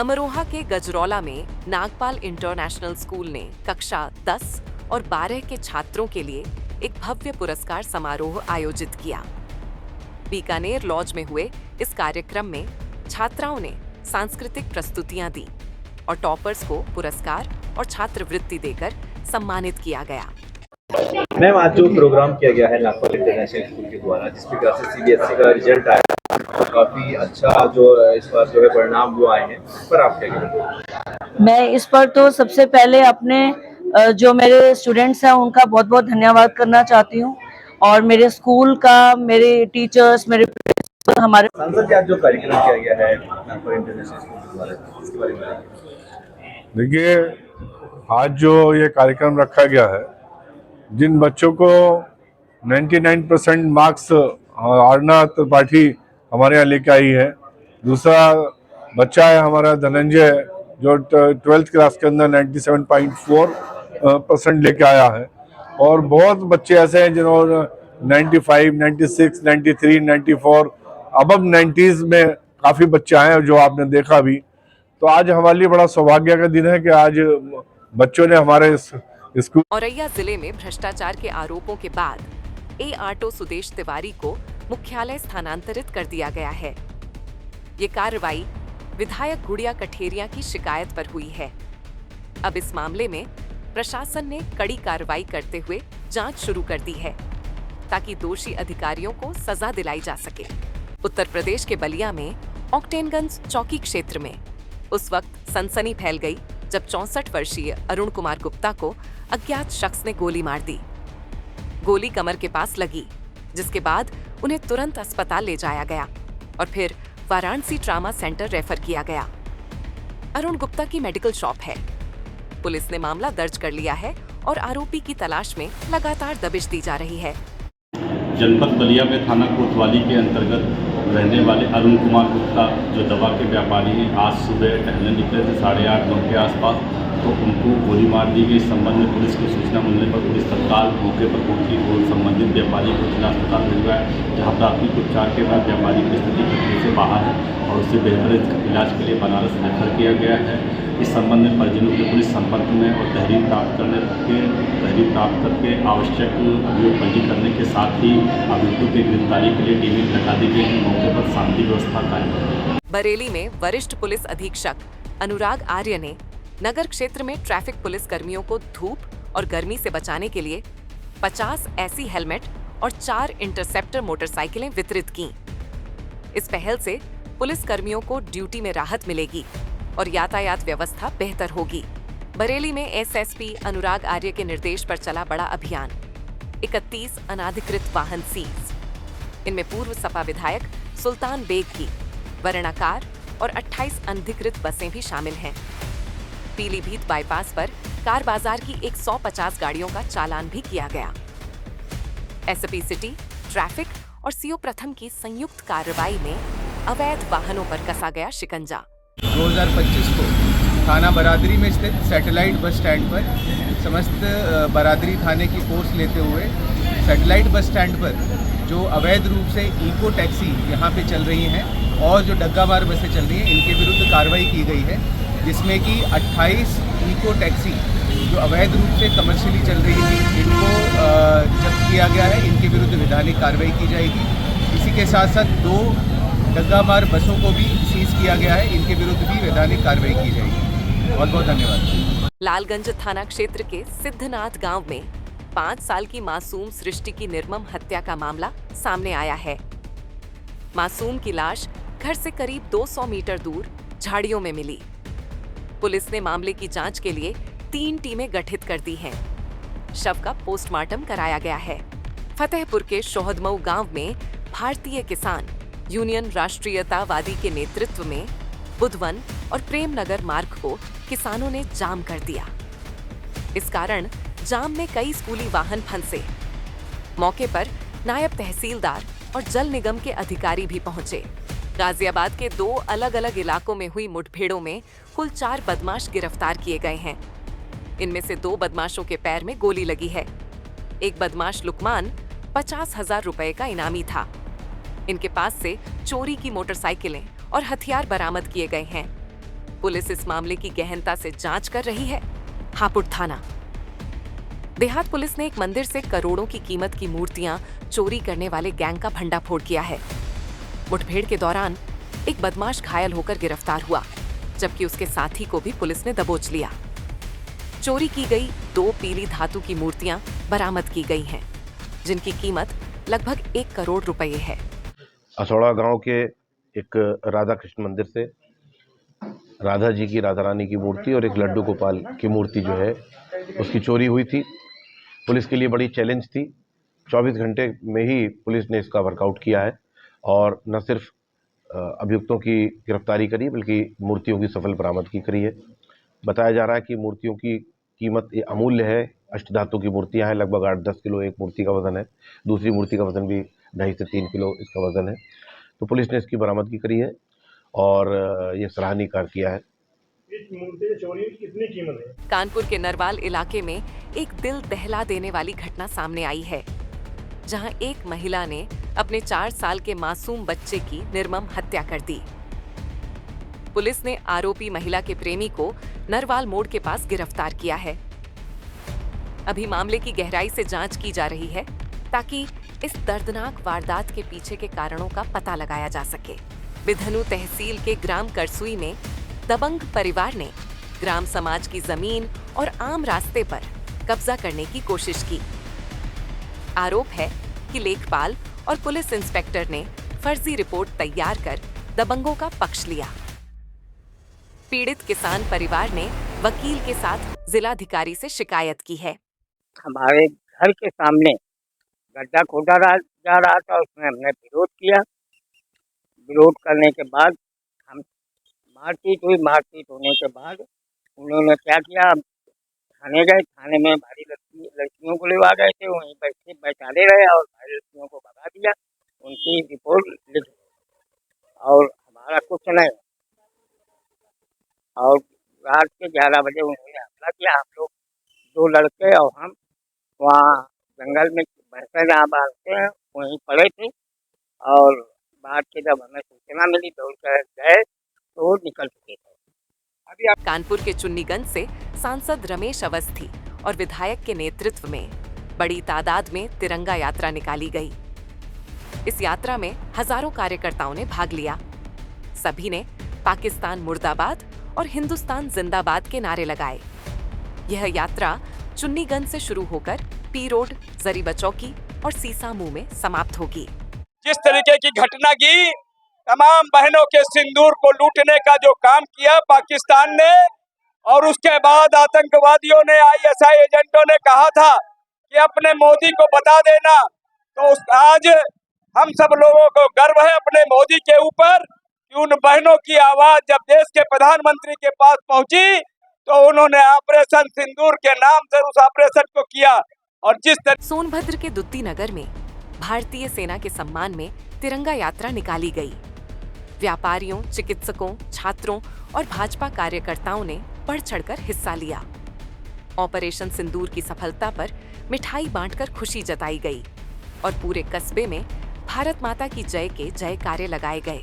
अमरोहा के गजरौला में Nagpal international school ने कक्षा 10 और 12 के छात्रों के लिए एक भव्य पुरस्कार समारोह आयोजित किया। बीकानेर लॉज में हुए इस कार्यक्रम में छात्राओं ने सांस्कृतिक प्रस्तुतियां दी और टॉपर्स को पुरस्कार और छात्रवृत्ति देकर सम्मानित किया गया। मैम, आज जो प्रोग्राम किया गया है नागपाल इंटरनेशनल स्कूल के द्वारा, जिसकी वजह से सीबीएसई का रिजल्ट आया और काफी अच्छा जो इस बार जो है परिणाम वो आए हैं, इस पर आप क्या कहेंगे? मैं इस पर तो सबसे पहले अपने जो मेरे स्टूडेंट्स हैं उनका बहुत बहुत धन्यवाद करना चाहती हूँ, और मेरे स्कूल का, मेरे टीचर्स, मेरे हमारे सांसद के आज जो कार्यक्रम किया गया है नागपाल इंटरनेशनल स्कूल के द्वारा, इसके बारे में बताइए। देखिए, आज जो ये कार्यक्रम रखा गया है, जिन बच्चों को 99% मार्क्स आरना त्रिपाठी हमारे यहाँ लेके आई है, दूसरा बच्चा है हमारा धनंजय जो 12th क्लास के अंदर 97.4% लेके आया है, और बहुत बच्चे ऐसे हैं जिन्होंने 95, 96, 93, 94 अबव 90s में काफ़ी बच्चे आए हैं जो आपने देखा भी। तो आज हमारे लिए बड़ा सौभाग्य का दिन है कि आज बच्चों ने हमारे स्कूल। औरैया जिले में भ्रष्टाचार के आरोपों के बाद ए आटो सुदेश तिवारी को मुख्यालय स्थानांतरित कर दिया गया है। ये कार्रवाई विधायक गुड़िया कठेरिया की शिकायत पर हुई है। अब इस मामले में प्रशासन ने कड़ी कार्रवाई करते हुए जांच शुरू कर दी है ताकि दोषी अधिकारियों को सजा दिलाई जा सके। उत्तर प्रदेश के बलिया में ऑक्टेनगंज चौकी क्षेत्र में उस वक्त सनसनी फैल गई जब 64 वर्षीय अरुण कुमार गुप्ता को अज्ञात शख्स ने गोली मार दी। गोली कमर के पास लगी, जिसके बाद उन्हें तुरंत अस्पताल ले जाया गया और फिर वाराणसी ट्रामा सेंटर रेफर किया गया। अरुण गुप्ता की मेडिकल शॉप है। पुलिस ने मामला दर्ज कर लिया है और आरोपी की तलाश में लगातार दबिश दी जा रही है। जनपद बलिया में थाना कोतवाली के अंतर्गत रहने वाले अरुण कुमार गुप्ता जो दवा के व्यापारी हैं, आज सुबह टहलने निकले थे 8:30-9 के आसपास, तो उनको गोली मार दी गई। इस संबंध में पुलिस को सूचना मिलने पर पुलिस तत्काल मौके पर पहुंची और संबंधित व्यापारी को जिला अस्पताल भिजवाया, जहां प्राथमिक उपचार के बाद व्यापारी की स्थिति खतरे से बाहर है और उसे बेहतर इलाज के लिए बनारस रेफर किया गया है। इस संबंध में परिजनों के पुलिस संपर्क में और तहरीर प्राप्त करके आवश्यक अभियोग पंजी करने के साथ ही अभियुक्तों की गिरफ्तारी के लिए टीमें लगा दी गई है। मौके पर शांति व्यवस्था कायम है। बरेली में वरिष्ठ पुलिस अधीक्षक अनुराग आर्य ने नगर क्षेत्र में ट्रैफिक पुलिस कर्मियों को धूप और गर्मी से बचाने के लिए 50 ऐसी हेलमेट और 4 इंटरसेप्टर मोटरसाइकिलें वितरित की। इस पहल से पुलिस कर्मियों को ड्यूटी में राहत मिलेगी और यातायात व्यवस्था बेहतर होगी। बरेली में एसएसपी अनुराग आर्य के निर्देश पर चला बड़ा अभियान। 31 अनाधिकृत वाहन सीज, इनमें पूर्व सपा विधायक सुल्तान बेग की वर्णाकार और 28 अनधिकृत बसें भी शामिल हैं। पीलीभीत बाईपास पर कार बाजार की 150 गाड़ियों का चालान भी किया गया। एसपी सिटी, ट्रैफिक और सीओ प्रथम की संयुक्त कार्रवाई में अवैध वाहनों पर कसा गया शिकंजा। 2025 को थाना बरादरी में स्थित सैटेलाइट बस स्टैंड पर समस्त बरादरी थाने की फोर्स लेते हुए सैटेलाइट बस स्टैंड पर जो अवैध रूप से इको टैक्सी यहाँ पे चल रही हैं और जो डग्गामार बसें चल रही हैं, इनके विरुद्ध कार्रवाई की गई है, जिसमें कि 28 इको टैक्सी जो अवैध रूप से कमर्शियली चल रही थी, इनको जब्त किया गया है। इनके विरुद्ध विधानिक कार्रवाई की जाएगी। इसी के साथ साथ 2 डग्गामार बसों को भी सीज किया गया है, इनके विरुद्ध भी वैधानिक कार्रवाई की जाएगी। बहुत बहुत धन्यवाद। लालगंज थाना क्षेत्र के सिद्धनाथ गांव में 5 साल की मासूम सृष्टि की निर्मम हत्या का मामला सामने आया है। मासूम की लाश घर से करीब 200 मीटर दूर झाड़ियों में मिली। पुलिस ने मामले की जांच के लिए 3 टीमें गठित कर दी हैं। शव का पोस्टमार्टम कराया गया है। फतेहपुर के शोहदमऊ गांव में भारतीय किसान यूनियन राष्ट्रीयतावादी के नेतृत्व में बुधवन और प्रेमनगर मार्ग को किसानों ने जाम कर दिया। इस कारण जाम में कई स्कूली वाहन फंसे। मौके पर नायब तहसीलदार और जल निगम के अधिकारी भी पहुंचे। गाजियाबाद के 2 अलग अलग इलाकों में हुई मुठभेड़ों में कुल 4 बदमाश गिरफ्तार किए गए हैं। इनमें से 2 बदमाशों के पैर में गोली लगी है। एक बदमाश लुकमान 50,000 रुपए का इनामी था। इनके पास से चोरी की मोटरसाइकिलें और हथियार बरामद किए गए हैं। पुलिस इस मामले की गहनता से जांच कर रही है। हापुड़ थाना। देहात पुलिस ने एक मंदिर से करोड़ों की कीमत की मूर्तियां चोरी करने वाले गैंग का भंडाफोड़ किया है। मुठभेड़ के दौरान एक बदमाश घायल होकर गिरफ्तार हुआ, जबकि उसके साथी को भी पुलिस ने दबोच लिया। चोरी की गई 2 पीली धातु की मूर्तियां बरामद की गई हैं, जिनकी कीमत लगभग 1 करोड़ रुपए है। असौड़ा गांव के एक राधा कृष्ण मंदिर से राधा जी की, राधा रानी की मूर्ति और एक लड्डू गोपाल की मूर्ति जो है उसकी चोरी हुई थी। पुलिस के लिए बड़ी चैलेंज थी। 24 घंटे में ही पुलिस ने इसका वर्कआउट किया है और न सिर्फ अभियुक्तों की गिरफ्तारी करी बल्कि मूर्तियों की सफल बरामदगी करी है। बताया जा रहा है कि मूर्तियों की कीमत अमूल्य है। अष्टधातु की मूर्तियां हैं, लगभग 8-10 किलो एक मूर्ति का वजन है। दूसरी मूर्ति का वजन भी 2.5 से 3 किलो इसका वजन है। तो पुलिस ने इसकी बरामदगी करी है और ये सराहनीय कार्य किया है। इस मूर्ति की चोरी की कितनी कीमत है? कानपुर के नरवाल इलाके में एक दिल दहला देने वाली घटना सामने आई है, जहां एक महिला ने अपने 4 साल के मासूम बच्चे की निर्मम हत्या कर दी। पुलिस ने आरोपी महिला के प्रेमी को नरवाल मोड़ के पास गिरफ्तार किया है। अभी मामले की गहराई से जांच की जा रही है ताकि इस दर्दनाक वारदात के पीछे के कारणों का पता लगाया जा सके। बिधनु तहसील के ग्राम करसुई में दबंग परिवार ने ग्राम समाज की जमीन और आम रास्ते पर कब्जा करने की कोशिश की। आरोप है कि लेखपाल और पुलिस इंस्पेक्टर ने फर्जी रिपोर्ट तैयार कर दबंगों का पक्ष लिया। पीड़ित किसान परिवार ने वकील के साथ जिलाधिकारी से शिकायत की है। हमारे घर के सामने गड्ढा खोदा जा रहा था, उसमें हमने विरोध किया। विरोध करने के बाद हम मारपीट हुई। मारपीट होने के बाद उन्होंने क्या किया, थाने गए। थाने में भारी लड़कियों को लेवा गए थे, वहीं बैठाले रहे और भारी लड़कियों को भगा दिया। उनकी रिपोर्ट लिख और हमारा कुछ नहीं। और रात के 11 बजे उन्होंने हमला किया। हम लोग 2 लड़के और हम वहाँ जंगल में भैंसें जहाँ बांधते हैं वहीं पड़े थे और बाद के जब हमें सूचना मिली दौड़ कर गए तो निकल चुके थे। अभी आप कानपुर के चुन्नीगंज से सांसद रमेश अवस्थी और विधायक के नेतृत्व में बड़ी तादाद में तिरंगा यात्रा निकाली गई। इस यात्रा में हजारों कार्यकर्ताओं ने भाग लिया। सभी ने पाकिस्तान मुर्दाबाद और हिंदुस्तान जिंदाबाद के नारे लगाए। यह यात्रा चुन्नीगंज से शुरू होकर पी रोड, जरीबा चौकी और सीसा मुंह में समाप्त होगी। जिस तरीके की घटना की तमाम बहनों के सिंदूर को लूटने का जो काम किया पाकिस्तान ने, और उसके बाद आतंकवादियों ने, ISI एजेंटों ने कहा था कि अपने मोदी को बता देना, तो आज हम सब लोगों को गर्व है अपने मोदी के ऊपर कि उन बहनों की आवाज जब देश के प्रधानमंत्री के पास पहुंची तो उन्होंने ऑपरेशन सिंदूर के नाम से उस ऑपरेशन को किया। और जिस तरह सोनभद्र के दुत्ती नगर में भारतीय सेना के सम्मान में तिरंगा यात्रा निकाली गई। व्यापारियों, चिकित्सकों, छात्रों और भाजपा कार्यकर्ताओं ने बढ़ चढ़कर हिस्सा लिया। ऑपरेशन सिंदूर की सफलता पर मिठाई बांटकर खुशी जताई गई और पूरे कस्बे में भारत माता की जय के जयकारे लगाए गए।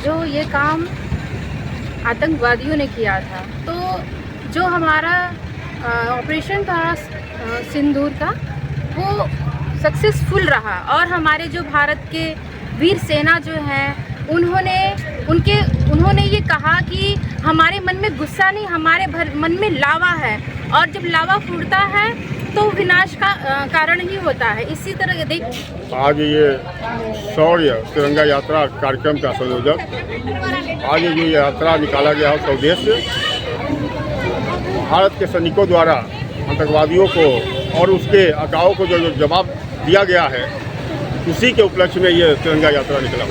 जो ये काम आतंकवादियों ने किया था, तो जो हमारा ऑपरेशन था सिंदूर का, वो सक्सेसफुल रहा और हमारे जो भारत के वीर सेना जो है उन्होंने ये कहा कि हमारे मन में गुस्सा नहीं, हमारे मन में लावा है और जब लावा फूटता है तो विनाश का कारण ही होता है। इसी तरह देख आज ये शौर्य तिरंगा यात्रा कार्यक्रम का संयोजक आज ये यात्रा निकाला गया है स्वदेश से। भारत के सैनिकों द्वारा आतंकवादियों को और उसके अकाओं को जो जवाब दिया गया है, उसी के उपलक्ष्य में ये तिरंगा यात्रा निकला।